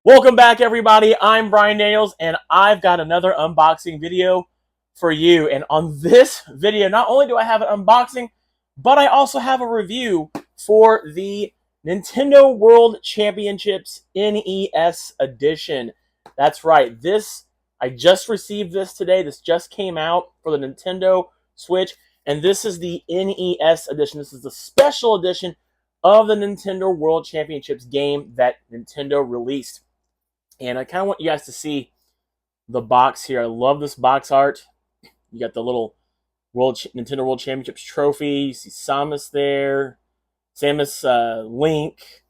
Welcome back, everybody. I'm Brian Daniels, and I've got another unboxing video for you. And on this video, not only do I have an unboxing, but I also have a review for the Nintendo World Championships NES Edition. That's right. I just received this today. This just came out for the Nintendo Switch, and this is the NES Edition. This is the special edition of the Nintendo World Championships game that Nintendo released. And I kind of want you guys to see the box here. I love this box art. You got the little Nintendo World Championships trophy. You see Samus there. Samus, Link.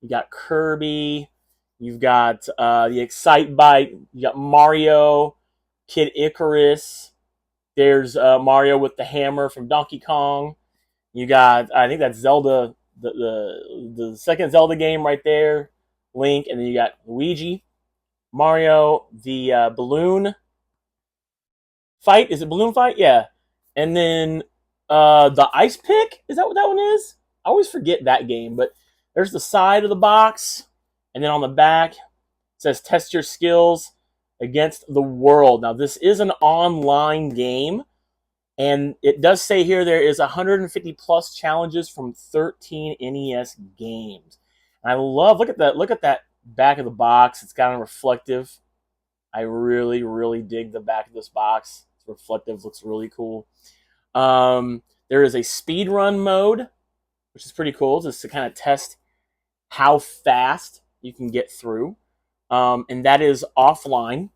You got Kirby. You've got the Excitebike. You got Mario. Kid Icarus. There's Mario with the hammer from Donkey Kong. You got, I think that's Zelda, the second Zelda game right there. Link. And then you got Luigi. Mario, the balloon fight. Is it balloon fight? Yeah. And then the ice pick. Is that what that one is? I always forget that game. But there's the side of the box. And then on the back, it says test your skills against the world. Now, this is an online game. And it does say here there is 150 plus challenges from 13 NES games. And I love, look at that back of the box. It's kind of reflective. I really, really dig the back of this box. It's reflective, looks really cool. There is a speed run mode, which is pretty cool, just to kind of test how fast you can get through. And that is offline.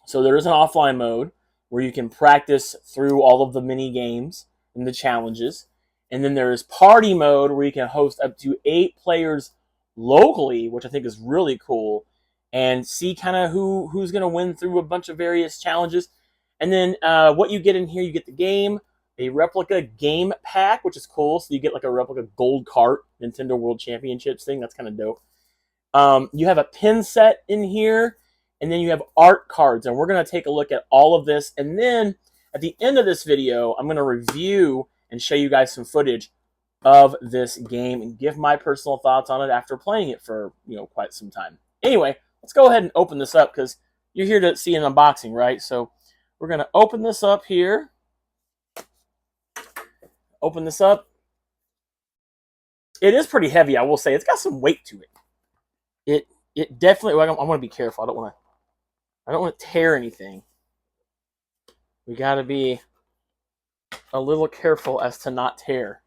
So there is an offline mode where you can practice through all of the mini games and the challenges. And then there is party mode where you can host up to 8 players locally, which I think is really cool, and see kind of who's going to win through a bunch of various challenges. And then what you get in here, you get the game, a replica game pack, which is cool. So you get like a replica gold cart, Nintendo World Championships thing. That's kind of dope. You have a pin set in here, and then you have art cards. And we're going to take a look at all of this. And then at the end of this video, I'm going to review and show you guys some footage of this game and give my personal thoughts on it after playing it for quite some time. Anyway, let's go ahead and open this up because you're here to see an unboxing, right? So we're going to open this up here. Open this up. It is pretty heavy, I will say. It's got some weight to it. It definitely. Well, I want to be careful. I don't want to tear anything. We got to be a little careful as to not tear.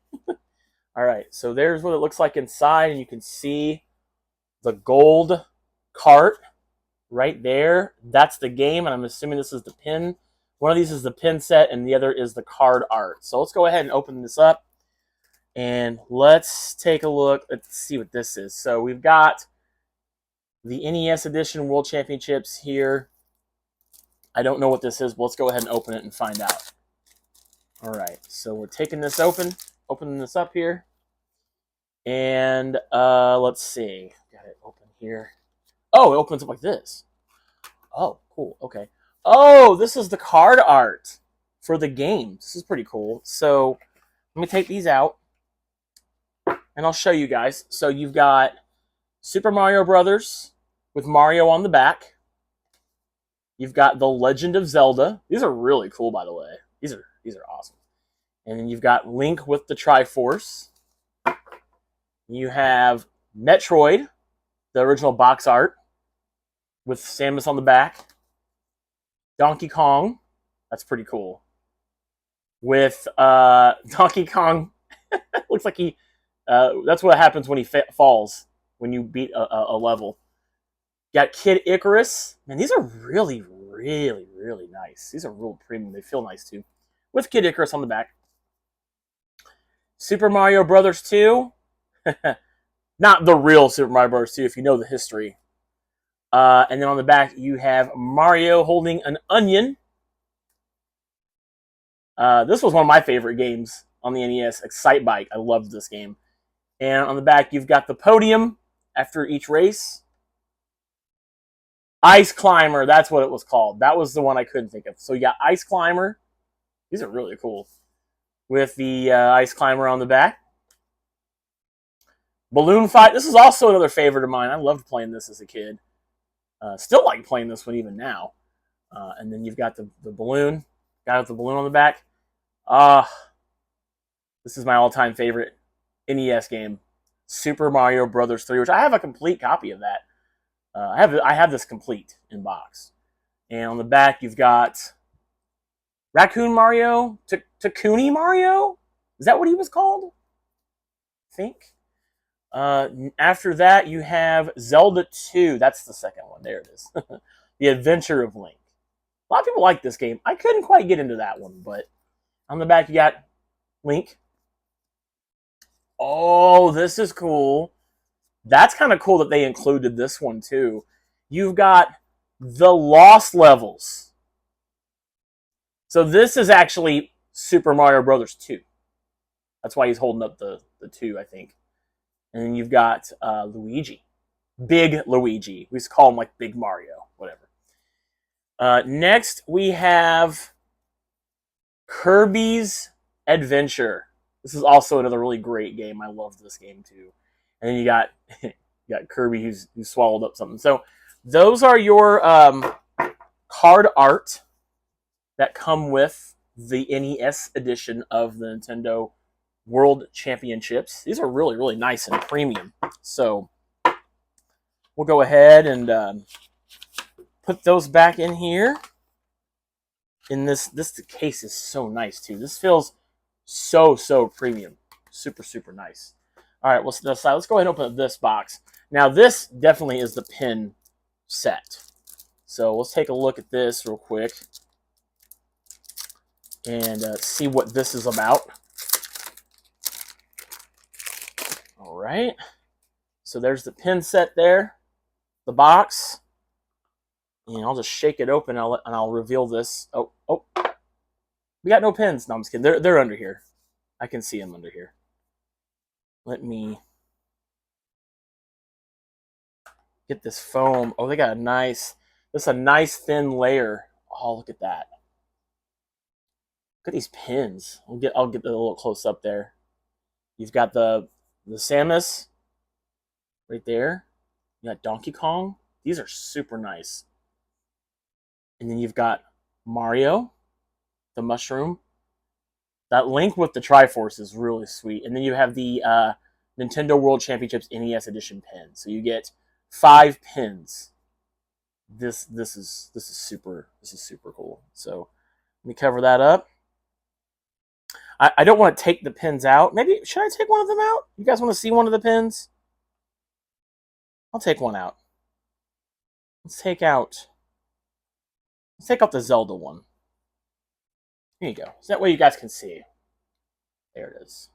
All right, so there's what it looks like inside, and you can see the gold cart right there. That's the game, and I'm assuming this is the pin. One of these is the pin set, and the other is the card art. So let's go ahead and open this up, and let's take a look. Let's see what this is. So we've got the NES Edition World Championships here. I don't know what this is, but let's go ahead and open it and find out. All right, so we're taking this opening this up here, and let's see. Got it open here. Oh, it opens up like this. Oh, cool. Okay. Oh, this is the card art for the game. This is pretty cool. So let me take these out, and I'll show you guys. So you've got Super Mario Brothers with Mario on the back. You've got The Legend of Zelda. These are really cool, by the way. These are awesome. And then you've got Link with the Triforce. You have Metroid, the original box art, with Samus on the back. Donkey Kong, that's pretty cool. With Donkey Kong, looks like he, that's what happens when he falls, when you beat a level. You got Kid Icarus. Man, these are really, really, really nice. These are real premium. They feel nice, too. With Kid Icarus on the back. Super Mario Brothers 2. Not the real Super Mario Bros. 2, if you know the history. And then on the back, you have Mario holding an onion. This was one of my favorite games on the NES, Excitebike. I loved this game. And on the back, you've got the podium after each race. Ice Climber, that's what it was called. That was the one I couldn't think of. So you got Ice Climber. These are really cool. With the Ice Climber on the back. Balloon Fight. This is also another favorite of mine. I loved playing this as a kid. Still like playing this one even now. And then you've got the balloon, guy with the balloon on the back. This is my all-time favorite NES game, Super Mario Brothers 3, which I have a complete copy of that. I have this complete in box. And on the back, you've got Raccoon Mario, Takuni Mario? Is that what he was called? I think. After that, you have Zelda 2. That's the second one. There it is. The Adventure of Link. A lot of people like this game. I couldn't quite get into that one, but on the back, you got Link. Oh, this is cool. That's kind of cool that they included this one, too. You've got the Lost Levels. So this is actually Super Mario Brothers 2. That's why he's holding up the 2, I think. And then you've got Luigi. Big Luigi. We used to call him like Big Mario. Whatever. Next, we have Kirby's Adventure. This is also another really great game. I love this game too. And then you got Kirby who swallowed up something. So those are your card art that come with the NES edition of the Nintendo World Championships. These are really, really nice and premium. So we'll go ahead and put those back in here. And this case is so nice too. This feels so premium. Super, super nice. All right, let's go ahead and open up this box. Now, this definitely is the pin set. So let's take a look at this real quick and see what this is about. All right. So there's the pin set there, the box. And I'll just shake it open and I'll reveal this. Oh. We got no pins. No, I'm just kidding. They're under here. I can see them under here. Let me get this foam. Oh, they got this is a nice thin layer. Oh, look at that. Look at these pins. I'll get a little close up there. You've got the Samus right there. You got Donkey Kong. These are super nice. And then you've got Mario, the mushroom. That Link with the Triforce is really sweet. And then you have the Nintendo World Championships NES Edition pin. So you get 5 pins. This is super cool. So let me cover that up. I don't want to take the pins out. Maybe should I take one of them out? You guys want to see one of the pins? I'll take one out. Let's take out the Zelda one. Here you go. So that way you guys can see. There it is.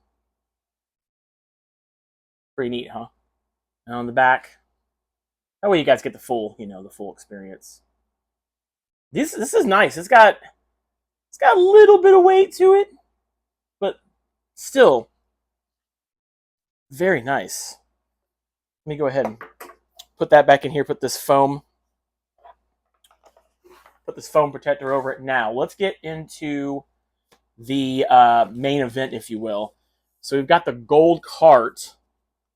Pretty neat, huh? And on the back, that way you guys get the full, the full experience. This is nice. It's got a little bit of weight to it, but still very nice. Let me go ahead and put that back in here. Put this foam protector over it. Now, let's get into the main event, if you will. So we've got the gold cart.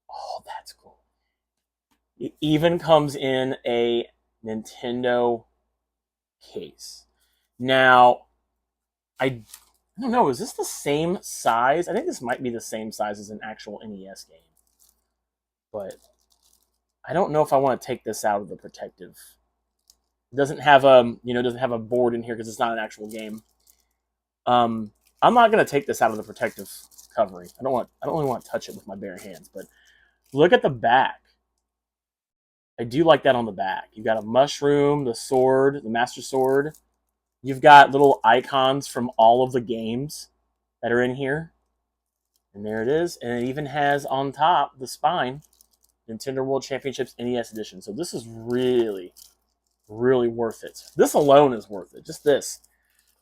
Oh, that's cool. It even comes in a Nintendo case. Now, I don't know, is this the same size? I think this might be the same size as an actual NES game. But I don't know if I want to take this out of the protective. It doesn't have a board in here because it's not an actual game. I'm not gonna take this out of the protective covering. I don't really want to touch it with my bare hands. But look at the back. I do like that on the back. You've got a mushroom, the sword, the Master Sword. You've got little icons from all of the games that are in here. And there it is. And it even has on top the spine, Nintendo World Championships NES Edition. So this is really, really worth it. This alone is worth it. Just this.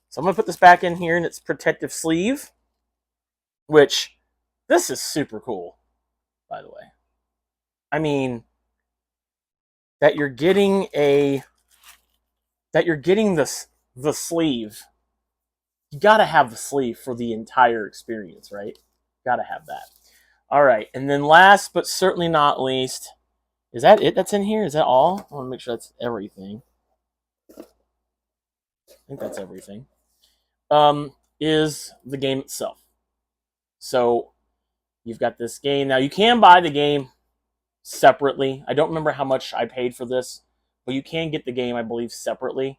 So I'm going to put this back in here in its protective sleeve, which this is super cool, by the way. I mean, that you're getting the sleeve. You got to have the sleeve for the entire experience, right? Got to have that. All right, and then last but certainly not least, Is that it that's in here? Is that all? I want to make sure that's everything. I think that's everything. Is the game itself. So you've got this game. Now you can buy the game separately. I don't remember how much I paid for this, but you can get the game, I believe, separately.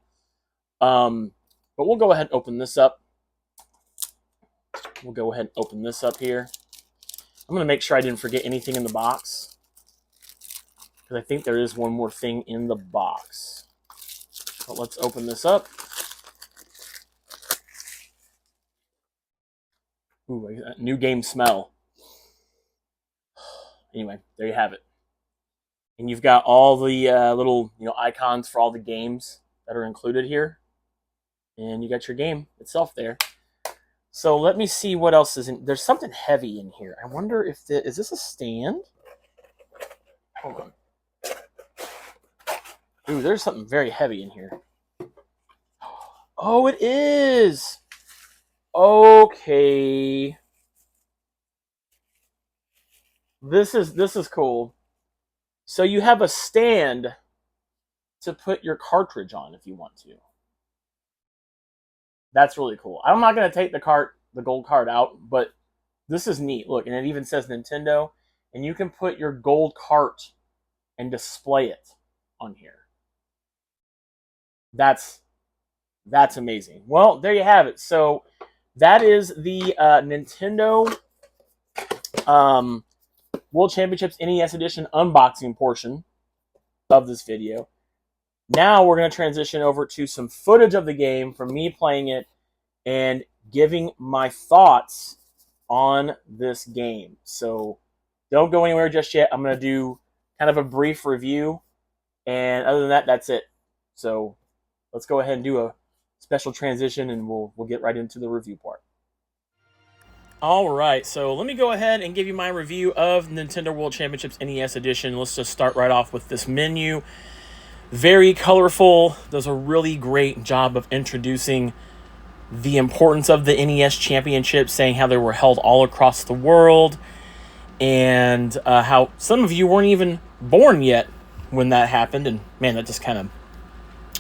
But we'll go ahead and open this up. We'll go ahead and open this up here. I'm going to make sure I didn't forget anything in the box, because I think there is one more thing in the box. But let's open this up. Ooh, that new game smell. Anyway, there you have it. And you've got all the little icons for all the games that are included here. And you got your game itself there. So let me see what else is in. There's something heavy in here. I wonder if is this a stand? Hold on. Ooh, there's something very heavy in here. Oh, it is. Okay. This is cool. So you have a stand to put your cartridge on if you want to. That's really cool. I'm not going to take the gold card out, but this is neat. Look, and it even says Nintendo, and you can put your gold cart and display it on here. That's amazing. Well, there you have it. So that is the Nintendo World Championships NES Edition unboxing portion of this video. Now we're going to transition over to some footage of the game from me playing it and giving my thoughts on this game. So don't go anywhere just yet. I'm going to do kind of a brief review, and other than that, that's it. So let's go ahead and do a special transition, and we'll get right into the review part. All right, so let me go ahead and give you my review of Nintendo World Championships NES Edition. Let's just start right off with this menu. Very colorful. Does a really great job of introducing the importance of the NES Championships, saying how they were held all across the world, and how some of you weren't even born yet when that happened. And man, that just kind of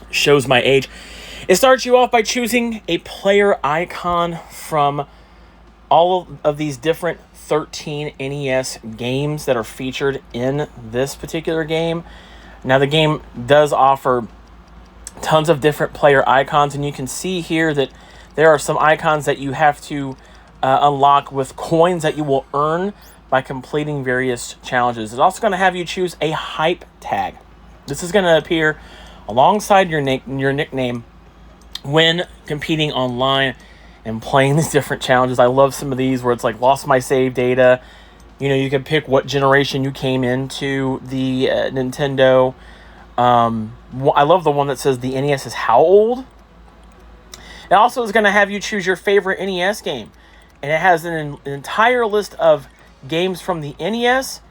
shows my age. It starts you off by choosing a player icon from all of these different 13 NES games that are featured in this particular game. Now, the game does offer tons of different player icons, and you can see here that there are some icons that you have to unlock with coins that you will earn by completing various challenges. It's also going to have you choose a hype tag. This is going to appear alongside your nickname when competing online and playing these different challenges. I love some of these where it's like lost my save data. You can pick what generation you came into the Nintendo. I love the one that says the NES is how old. It also is going to have you choose your favorite NES game. And it has an entire list of games from the NES,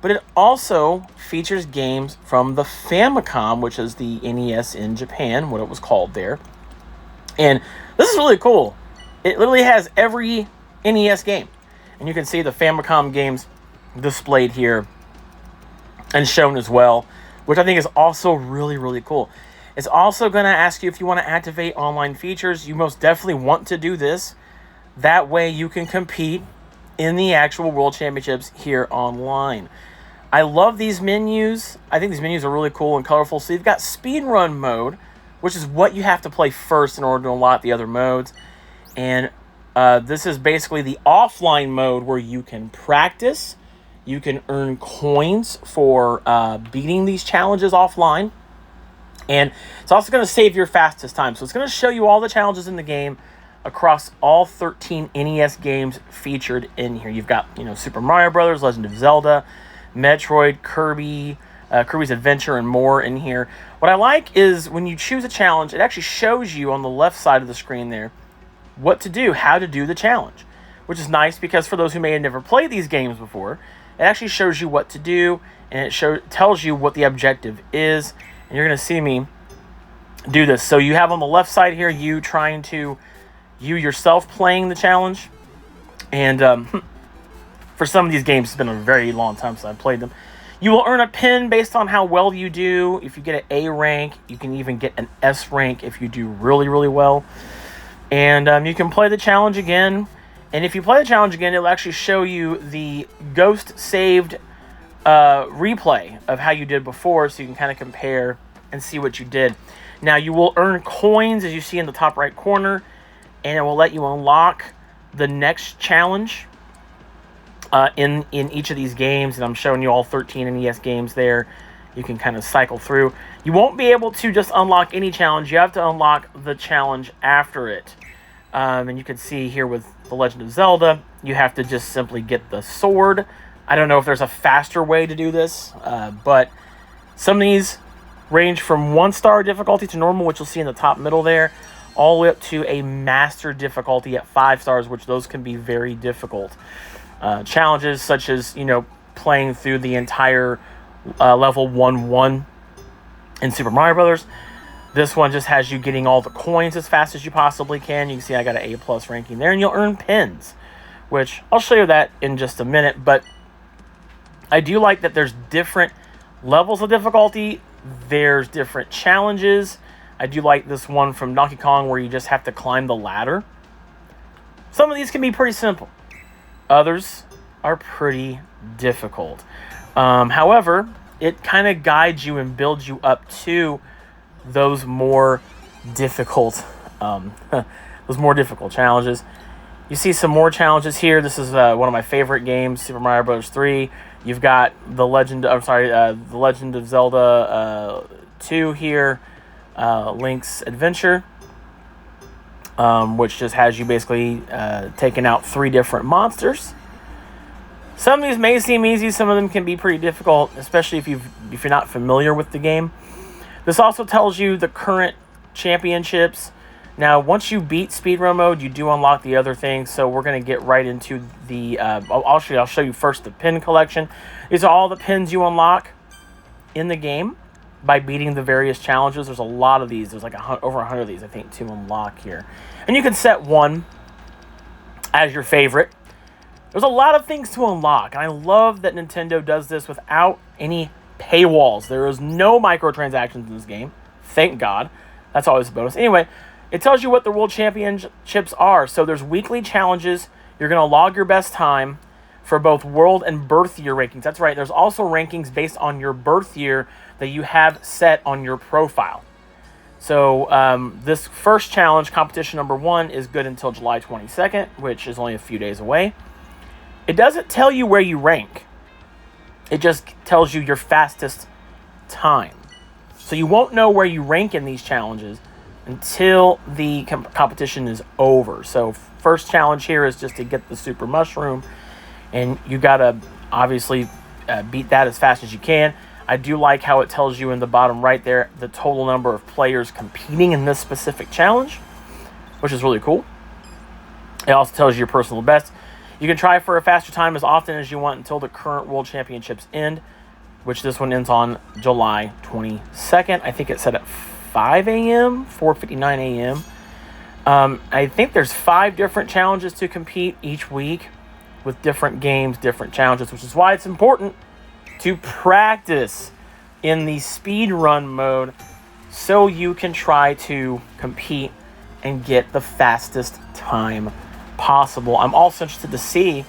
but it also features games from the Famicom, which is the NES in Japan, what it was called there. And this is really cool. It literally has every NES game. And you can see the Famicom games displayed here and shown as well, which I think is also really, really cool. It's also going to ask you if you want to activate online features. You most definitely want to do this. That way you can compete in the actual World Championships here online. I love these menus. I think these menus are really cool and colorful. So you've got speedrun mode, which is what you have to play first in order to unlock the other modes. And this is basically the offline mode where you can practice. You can earn coins for beating these challenges offline. And it's also going to save your fastest time. So it's going to show you all the challenges in the game across all 13 NES games featured in here. You've got, Super Mario Brothers, Legend of Zelda, Metroid, Kirby, Kirby's Adventure, and more in here. What I like is when you choose a challenge, it actually shows you on the left side of the screen there what to do, how to do the challenge, which is nice because for those who may have never played these games before, it actually shows you what to do, and it tells you what the objective is, and you're going to see me do this. So you have on the left side here, you yourself playing the challenge, and for some of these games, it's been a very long time since I've played them. You will earn a pin based on how well you do. If you get an A rank, you can even get an S rank if you do really, really well. And you can play the challenge again. And if you play the challenge again, it'll actually show you the ghost saved replay of how you did before, so you can kind of compare and see what you did. Now, you will earn coins, as you see in the top right corner, and it will let you unlock the next challenge in each of these games. And I'm showing you all 13 NES games there. You can kind of cycle through. You won't be able to just unlock any challenge. You have to unlock the challenge after it. And you can see here with The Legend of Zelda, you have to just simply get the sword. I don't know if there's a faster way to do this, but some of these range from 1-star difficulty to normal, which you'll see in the top middle there, all the way up to a master difficulty at 5 stars, which those can be very difficult. Challenges such as, playing through the entire level 1-1 in Super Mario Brothers. This one just has you getting all the coins as fast as you possibly can. You can see I got an A+ ranking there, and you'll earn pins, which I'll show you that in just a minute. But I do like that there's different levels of difficulty. There's different challenges. I do like this one from Donkey Kong where you just have to climb the ladder. Some of these can be pretty simple. Others are pretty difficult. However, it kind of guides you and builds you up to those more difficult challenges. You see some more challenges here. This is one of my favorite games, Super Mario Bros. 3. You've got The Legend of Zelda 2 here, Link's Adventure, which just has you basically taking out 3 different monsters. Some of these may seem easy. Some of them can be pretty difficult, especially if you're not familiar with the game. This also tells you the current championships. Now, once you beat speedrun mode, you do unlock the other things. So we're going to get right into the... I'll show you first the pin collection. These are all the pins you unlock in the game by beating the various challenges. There's a lot of these. There's like over 100 of these, I think, to unlock here. And you can set one as your favorite. There's a lot of things to unlock. And I love that Nintendo does this without any paywalls. There is no microtransactions in this game. Thank God. That's always a bonus. Anyway, it tells you what the World Championships are. So there's weekly challenges. You're going to log your best time for both world and birth year rankings. That's right. There's also rankings based on your birth year that you have set on your profile. So this first challenge, competition number 1, is good until July 22nd, which is only a few days away. It doesn't tell you where you rank. It just tells you your fastest time. So you won't know where you rank in these challenges until the competition is over. So first challenge here is just to get the Super Mushroom. And you got to obviously beat that as fast as you can. I do like how it tells you in the bottom right there the total number of players competing in this specific challenge, which is really cool. It also tells you your personal best. You can try for a faster time as often as you want until the current World Championships end, which this one ends on July 22nd. I think it's set at 5 a.m., 4:59 a.m. I think there's 5 different challenges to compete each week with different games, different challenges, which is why it's important to practice in the speed run mode so you can try to compete and get the fastest time possible. I'm also interested to see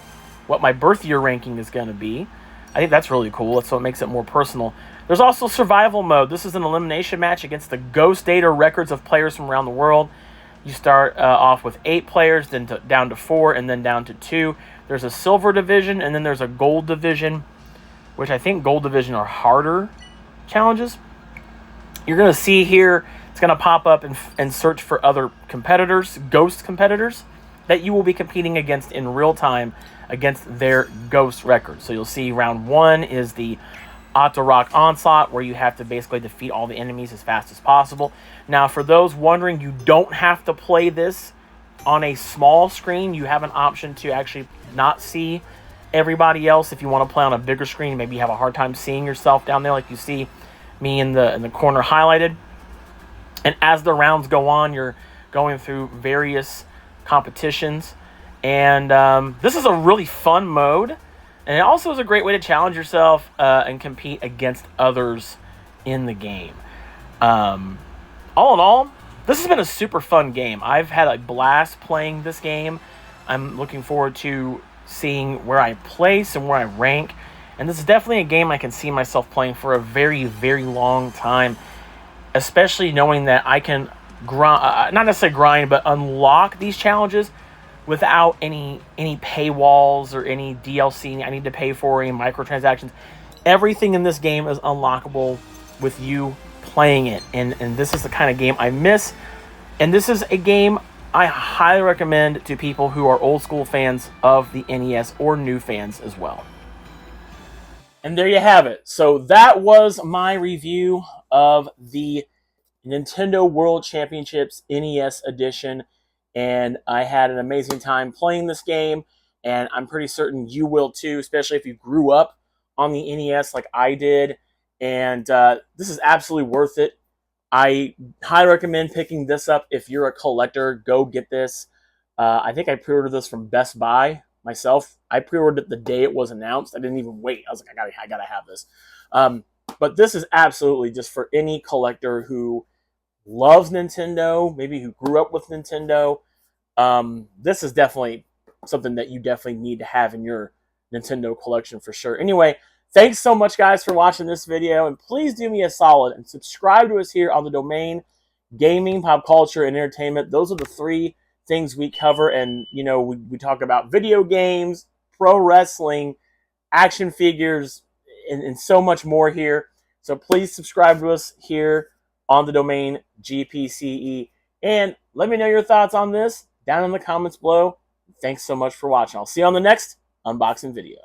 what my birth year ranking is going to be. I think that's really cool. That's what makes it more personal. There's also survival mode. This is an elimination match against the ghost data records of players from around the world. You start off with 8 players, then down to 4, and then down to 2. There's a silver division, and then there's a gold division, which I think gold division are harder challenges. You're going to see here, it's going to pop up and search for other competitors, ghost competitors, that you will be competing against in real time against their ghost records. So you'll see round 1 is the Rock Onslaught, where you have to basically defeat all the enemies as fast as possible. Now, for those wondering, you don't have to play this on a small screen. You have an option to actually not see everybody else. If you want to play on a bigger screen, maybe you have a hard time seeing yourself down there, like you see me in the corner highlighted. And as the rounds go on, you're going through various competitions. And this is a really fun mode. And it also is a great way to challenge yourself and compete against others in the game. All in all, this has been a super fun game. I've had a blast playing this game. I'm looking forward to seeing where I place and where I rank. And this is definitely a game I can see myself playing for a very, very long time. Especially knowing that I can grind, not necessarily grind, but unlock these challenges without any paywalls or any DLC I need to pay for, any microtransactions. Everything in this game is unlockable with you playing it, and this is the kind of game I miss. And this is a game I highly recommend to people who are old school fans of the NES or new fans as well. And there you have it. So that was my review of the Nintendo World Championships NES Edition, and I had an amazing time playing this game, and I'm pretty certain you will too, especially if you grew up on the NES like I did. And this is absolutely worth it. I highly recommend picking this up if you're a collector. Go get this. I think I pre-ordered this from Best Buy myself. I pre-ordered it the day it was announced. I didn't even wait. I was like, I gotta have this. But this is absolutely just for any collector who loves Nintendo, maybe who grew up with Nintendo. This is definitely something that you definitely need to have in your Nintendo collection for sure. Anyway, thanks so much, guys, for watching this video, and please do me a solid and subscribe to us here on the Domain. Gaming, pop culture, and entertainment. Those are the three things we cover, and you know, we talk about video games, pro wrestling, action figures, and so much more here. So please subscribe to us here on the Domain GPCE, and let me know your thoughts on this down in the comments below. Thanks so much for watching. I'll see you on the next unboxing video.